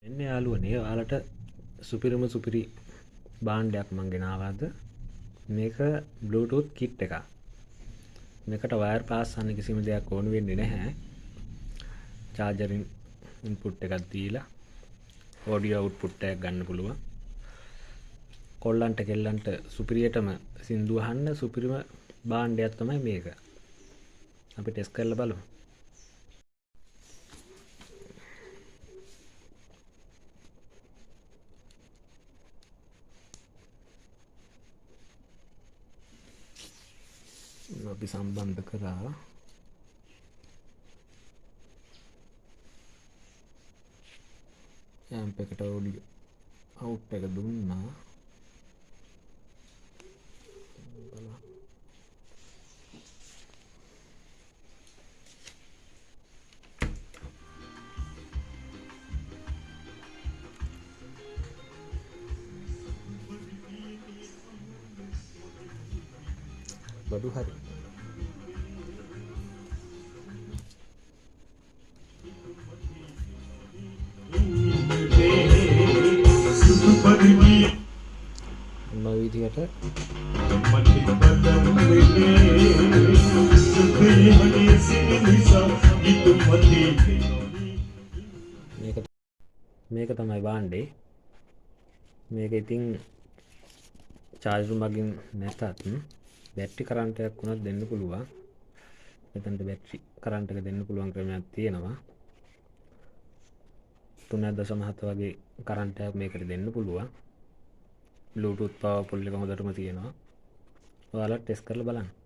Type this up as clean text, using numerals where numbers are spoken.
එන්න යාළුවනේ ඔයාලට සුපිරිම සුපිරි භාණ්ඩයක් මං ගෙනාවාද මේක බ්ලූටූත් කිට් එකක්. මේකට වයර් පාස් කරන්න කිසිම දෙයක් ඕන වෙන්නේ නැහැ. චාර්ජරින් ඉන්පුට් එකක් දීලා ඔඩියෝ අවුට්පුට් එකක් ගන්න පුළුවන්. කොල්ලන්ට කෙල්ලන්ට සුපිරියටම සින්දු අහන්න සුපිරිම භාණ්ඩයක් තමයි මේක. අපි ටෙස්ට් කරලා බලමු. අපි සම්බන්ධ කරා ඇම්ප් එකට ඔඩියෝ අවුට් එක දුන්නා. බඩු හරි ඔන්න ඔය විදිහට මේක තමයි භාණ්ඩේ. මේක ඉතින් චාර්ජර් මගින් නැතත් බැටරි කරන්ට් එකක් උනත් දෙන්න පුළුවන්. මෙතනට බැටරි කරන්ට් එක දෙන්න පුළුවන් ක්‍රමයක් තියෙනවා. 3.7 වගේ කරන්ට් එකක් මේකට දෙන්න පුළුවන්. Bluetooth power pull එක හොඳටම තියෙනවා. ඔයාලා ටෙස්ට් කරලා බලන්න.